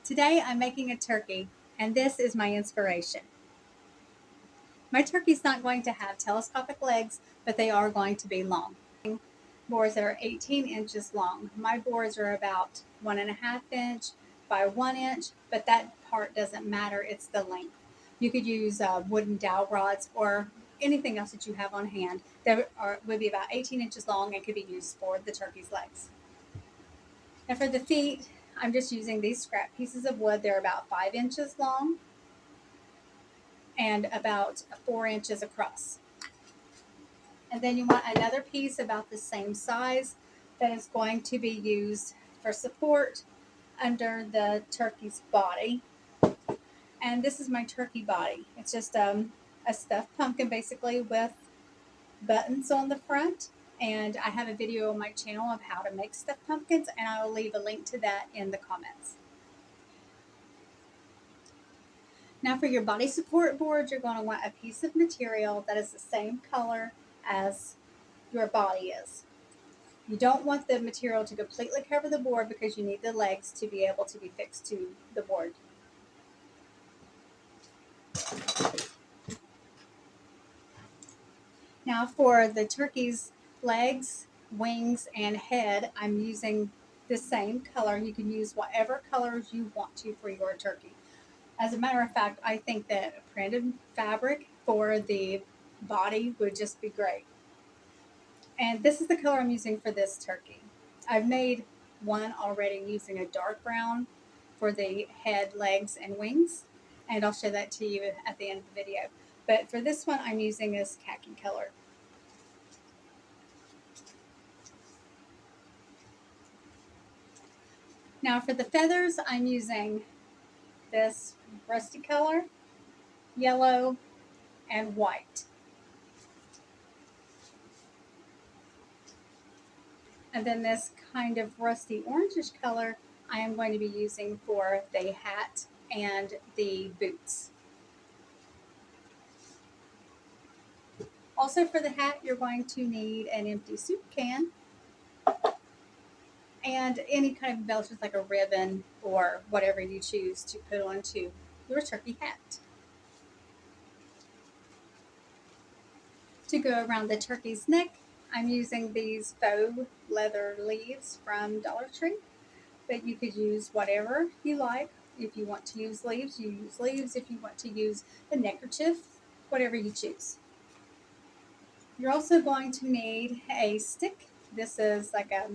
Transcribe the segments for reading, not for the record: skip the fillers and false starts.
Today I'm making a turkey, and this is my inspiration. My turkey's not going to have telescopic legs, but they are going to be long. Boards that are 18 inches long. My boards are about 1.5 inch by 1 inch, but that part doesn't matter, it's the length. You could use wooden dowel rods or anything else that you have on hand that would be about 18 inches long and could be used for the turkey's legs. And for the feet, I'm just using these scrap pieces of wood. They're about 5 inches long and about 4 inches across. And then you want another piece about the same size that is going to be used for support under the turkey's body. And this is my turkey body. It's just a stuffed pumpkin basically with buttons on the front. And I have a video on my channel of how to make stuffed pumpkins, and I will leave a link to that in the comments. Now for your body support board, you're going to want a piece of material that is the same color as your body is. You don't want the material to completely cover the board because you need the legs to be able to be fixed to the board. Now for the turkey's legs, wings, and head, I'm using the same color. You can use whatever colors you want to for your turkey. As a matter of fact, I think that printed fabric for the body would just be great. And this is the color I'm using for this turkey. I've made one already using a dark brown for the head, legs, and wings. And I'll show that to you at the end of the video. But for this one, I'm using this khaki color. Now for the feathers, I'm using this rusty color, yellow, and white. And then this kind of rusty orangish color I am going to be using for the hat and the boots. Also for the hat, you're going to need an empty soup can and any kind of embellishments like a ribbon or whatever you choose to put onto your turkey hat. To go around the turkey's neck, I'm using these faux leather leaves from Dollar Tree, but you could use whatever you like. If you want to use leaves, you use leaves. If you want to use a neckerchief, whatever you choose. You're also going to need a stick. This is like a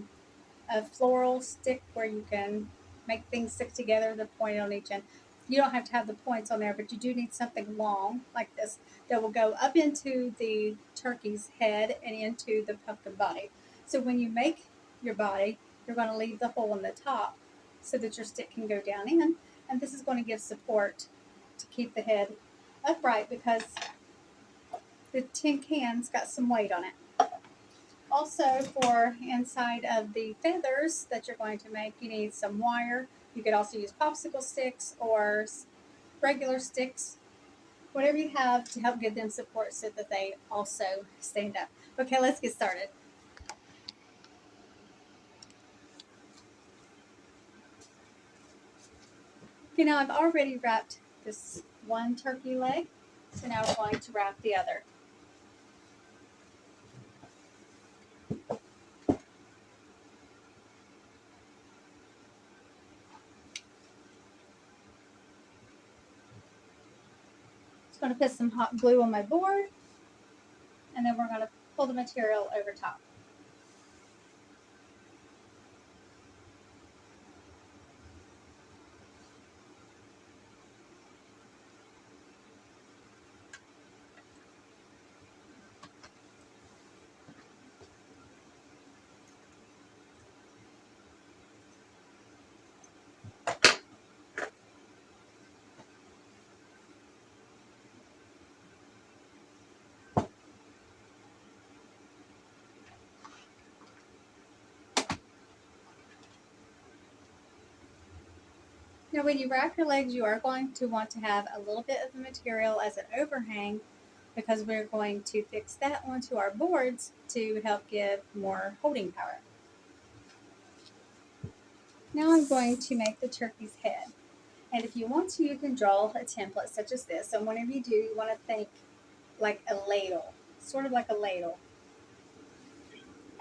floral stick where you can make things stick together, the point on each end. You don't have to have the points on there, but you do need something long like this that will go up into the turkey's head and into the pumpkin body. So when you make your body, you're going to leave the hole in the top so that your stick can go down in, and this is going to give support to keep the head upright because the tin can's got some weight on it. Also, for inside of the feathers that you're going to make, you need some wire. You could also use popsicle sticks or regular sticks, whatever you have to help give them support so that they also stand up. Okay, let's get started. Okay, now I've already wrapped this one turkey leg, so now we're going to wrap the other. Just going to put some hot glue on my board, and then we're going to pull the material over top. Now when you wrap your legs, you are going to want to have a little bit of the material as an overhang because we're going to fix that onto our boards to help give more holding power. Now I'm going to make the turkey's head. And if you want to, you can draw a template such as this. And whenever you do, you want to think like a ladle, sort of like a ladle.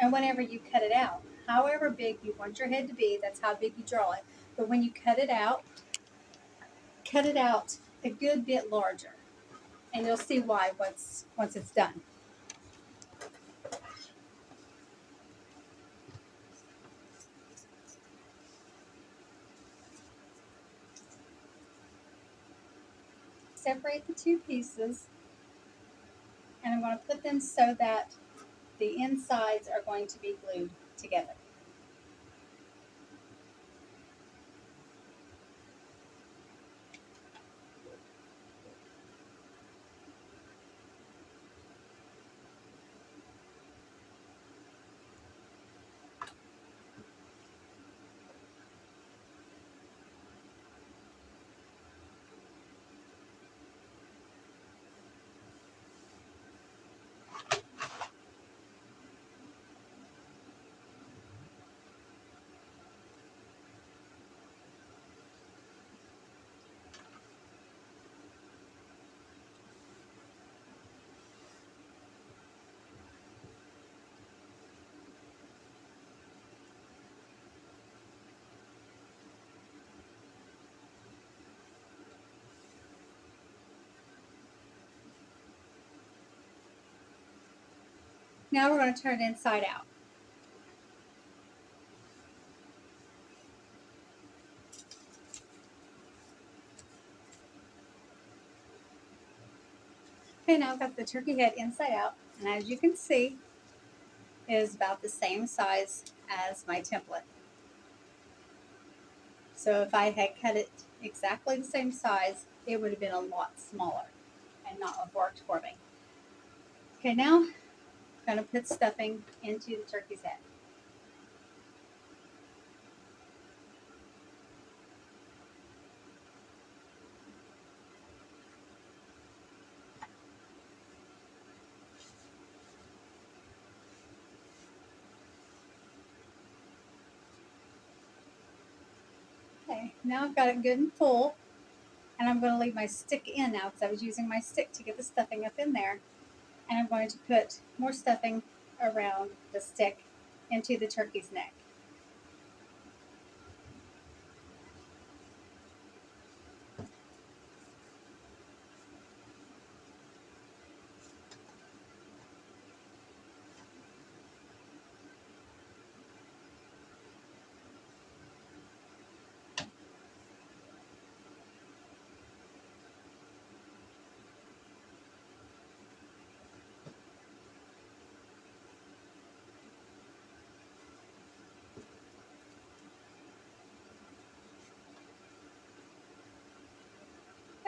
And whenever you cut it out, however big you want your head to be, that's how big you draw it. But when you cut it out a good bit larger. And you'll see why once it's done. Separate the two pieces, and I'm going to put them so that the insides are going to be glued together. Now we're going to turn it inside out. Okay, now I've got the turkey head inside out, and as you can see, it is about the same size as my template. So if I had cut it exactly the same size, it would have been a lot smaller and not have worked for me. Okay, now I'm going to put stuffing into the turkey's head. Okay, now I've got it good and full, and I'm going to leave my stick in now because I was using my stick to get the stuffing up in there. And I'm going to put more stuffing around the stick into the turkey's neck.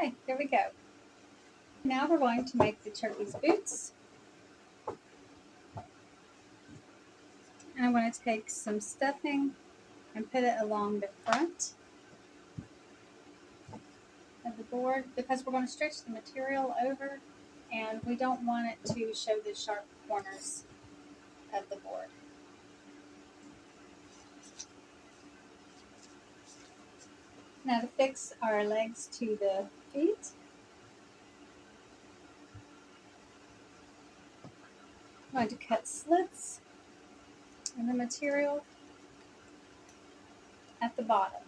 Okay, there we go. Now we're going to make the turkey's boots. And I'm going to take some stuffing and put it along the front of the board because we're going to stretch the material over and we don't want it to show the sharp corners of the board. Now to fix our legs to the feet, I'm going to cut slits in the material at the bottom.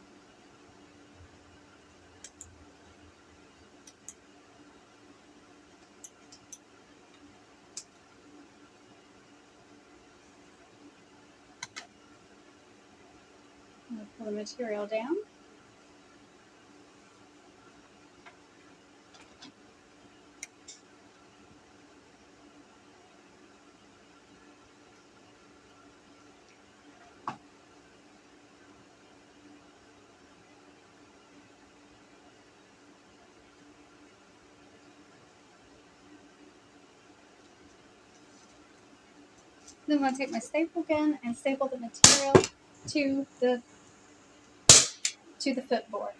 I'm going to pull the material down. Then I'm going to take my staple gun and staple the material to the footboard.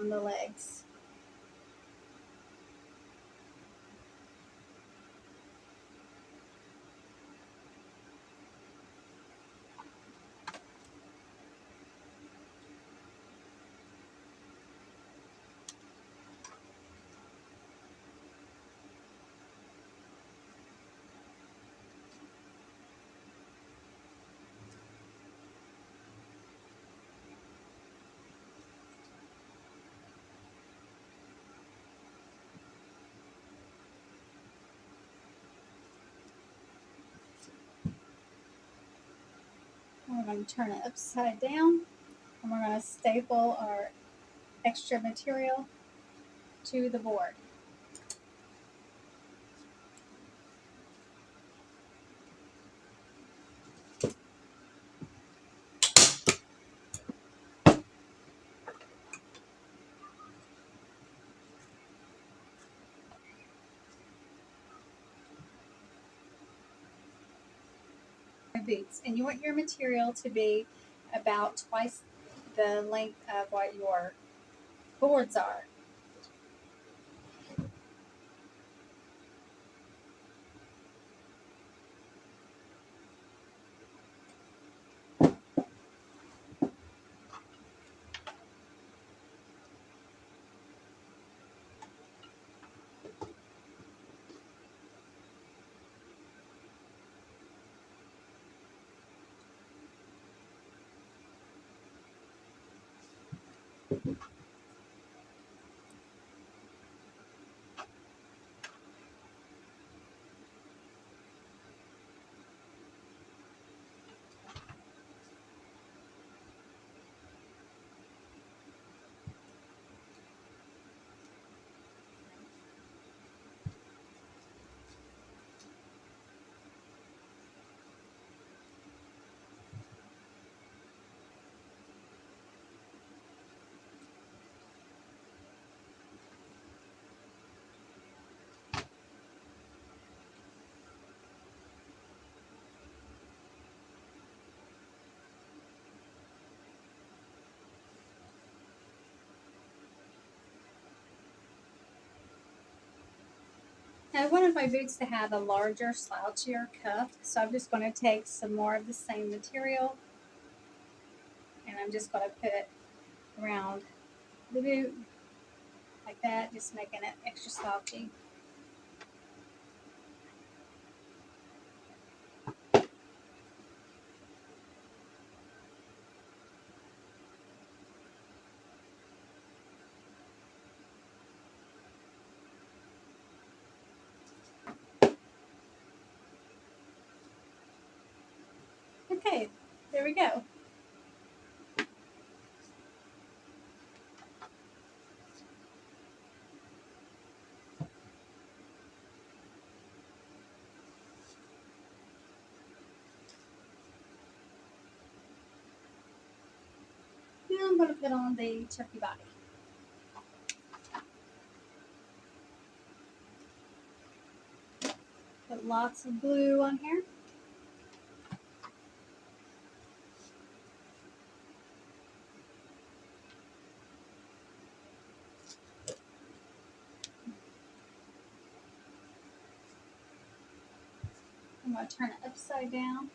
on the legs. We're going to turn it upside down, and we're going to staple our extra material to the board. Boots, and you want your material to be about twice the length of what your boards are. I wanted my boots to have a larger, slouchier cuff, so I'm just going to take some more of the same material, and I'm just going to put it around the boot like that, just making it extra slouchy. Okay, there we go. Now I'm going to put on the turkey body. Put lots of glue on here. I'm going to turn it upside down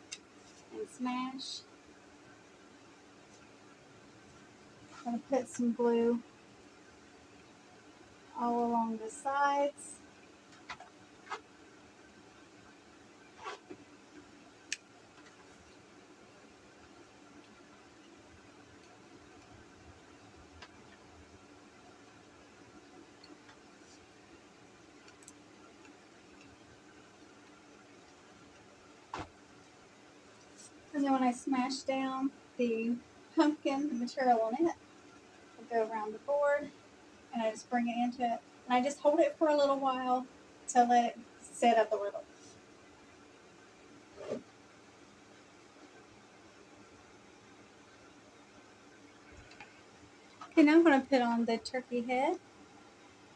and smash. I'm going to put some glue all along the sides. And then when I smash down the pumpkin, the material on it, I'll go around the board and I just bring it into it. And I just hold it for a little while to let it set up a little. Okay, now I'm going to put on the turkey head.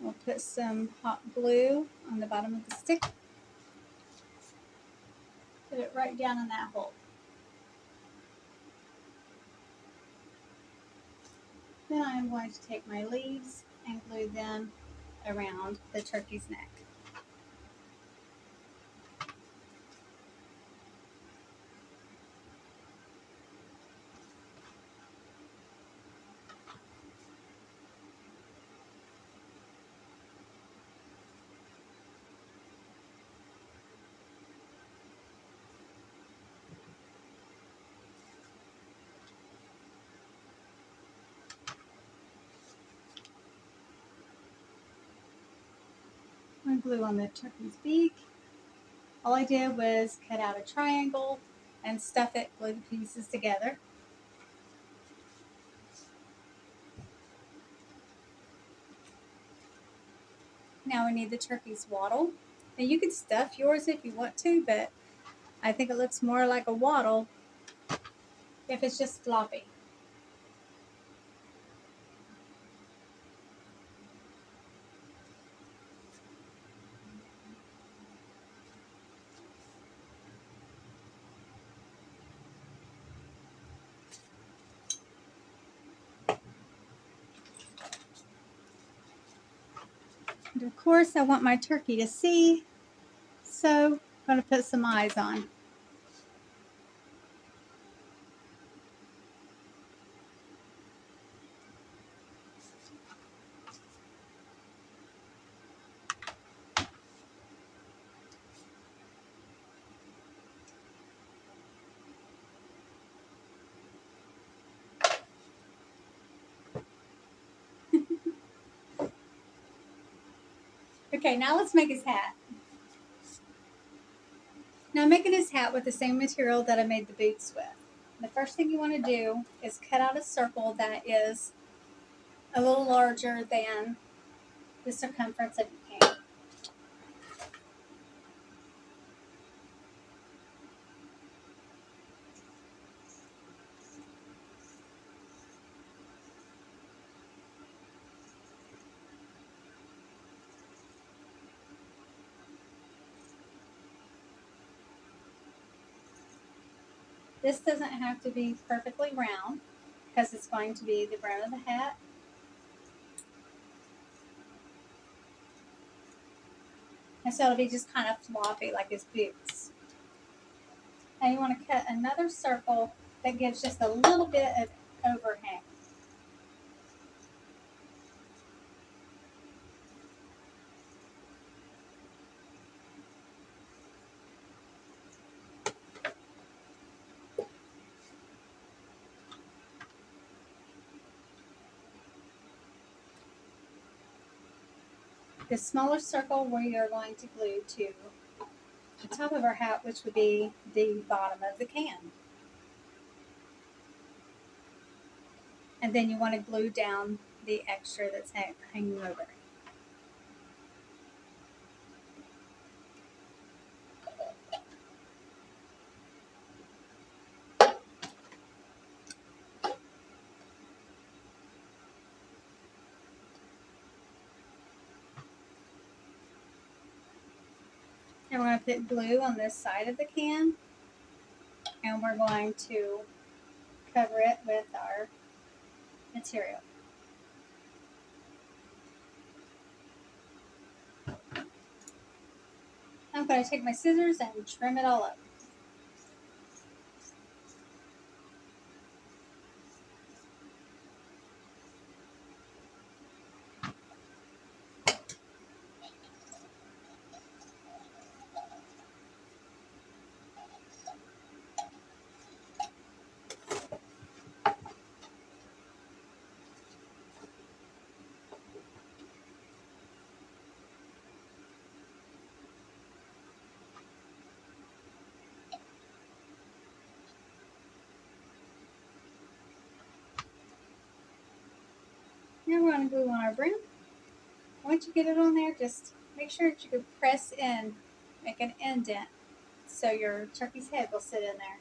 We'll put some hot glue on the bottom of the stick. Put it right down in that hole. Then I am going to take my leaves and glue them around the turkey's neck. I glue on the turkey's beak. All I did was cut out a triangle and stuff it, glue the pieces together. Now we need the turkey's waddle. Now you can stuff yours if you want to, but I think it looks more like a waddle if it's just floppy. And of course I want my turkey to see, so I'm going to put some eyes on. Okay, now let's make his hat. Now I'm making his hat with the same material that I made the boots with. The first thing you want to do is cut out a circle that is a little larger than the circumference of your can. This doesn't have to be perfectly round because it's going to be the brim of the hat. And so it'll be just kind of floppy like his boots. Now you want to cut another circle that gives just a little bit of overhang. The smaller circle we are going to glue to the top of our hat, which would be the bottom of the can. And then you want to glue down the extra that's hanging over. And we're going to put glue on this side of the can, and we're going to cover it with our material. I'm going to take my scissors and trim it all up. Now we're going to glue on our brim. Once you get it on there, just make sure that you can press in, make an indent, so your turkey's head will sit in there.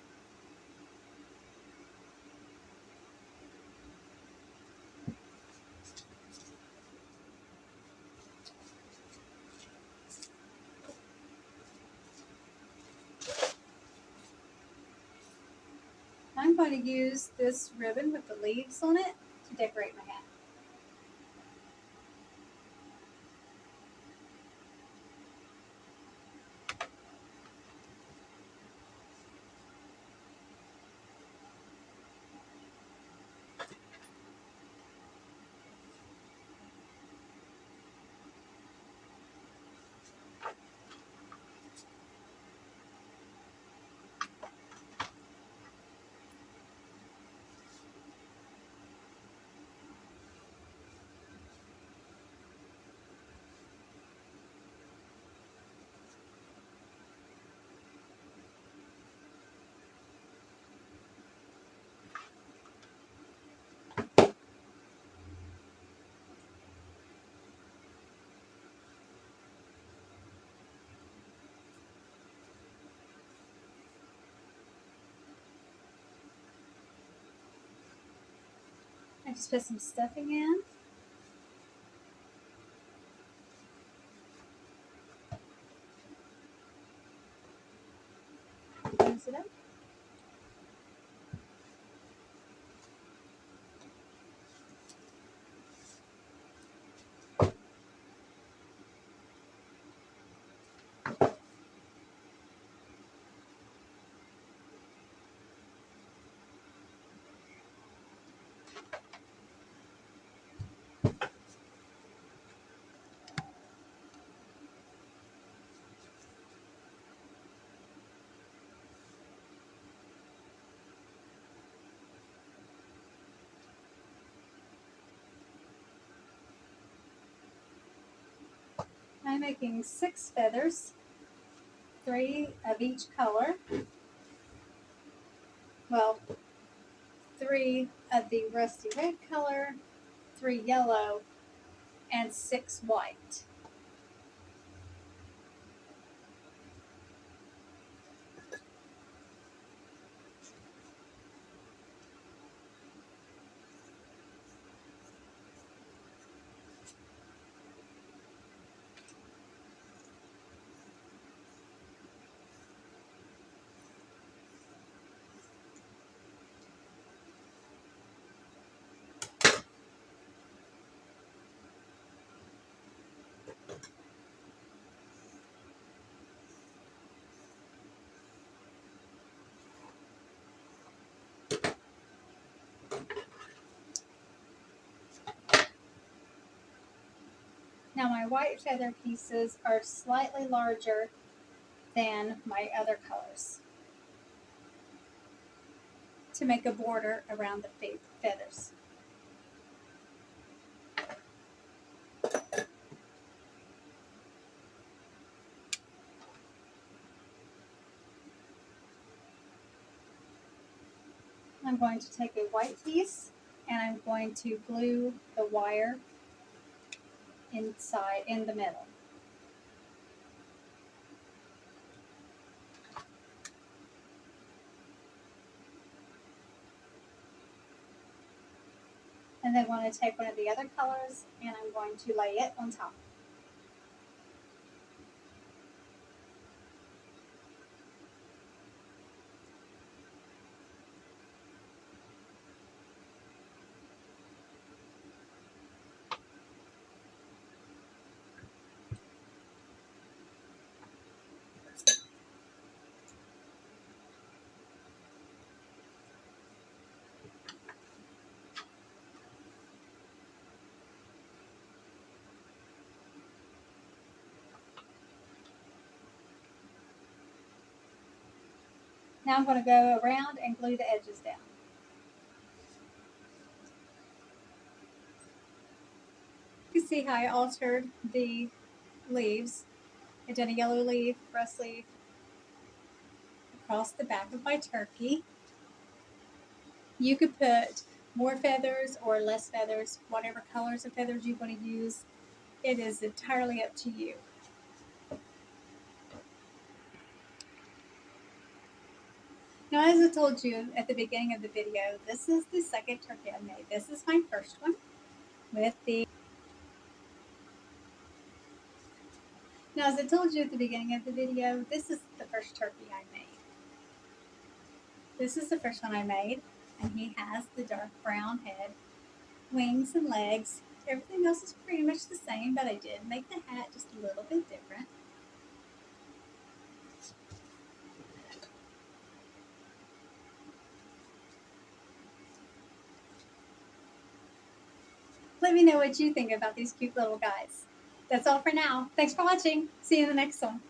I'm going to use this ribbon with the leaves on it decorate my hat. I just put some stuffing in. Close it up. I'm making 6 feathers, 3 of each color. Well, 3 of the rusty red color, 3 yellow, and 6 white. Now my white feather pieces are slightly larger than my other colors to make a border around the feathers. I'm going to take a white piece and I'm going to glue the wire inside in the middle. And then I'm going to take one of the other colors and I'm going to lay it on top. Now I'm going to go around and glue the edges down. You can see how I altered the leaves. I did a yellow leaf, rust leaf across the back of my turkey. You could put more feathers or less feathers, whatever colors of feathers you want to use. It is entirely up to you. Now, as I told you at the beginning of the video, this is the second turkey I made. This is my first one with the... Now, as I told you at the beginning of the video, this is the first turkey I made. This is the first one I made, and he has the dark brown head wings and legs. Everything else is pretty much the same, but I did make the hat just a little bit different. Let me know what you think about these cute little guys. That's all for now. Thanks for watching. See you in the next one.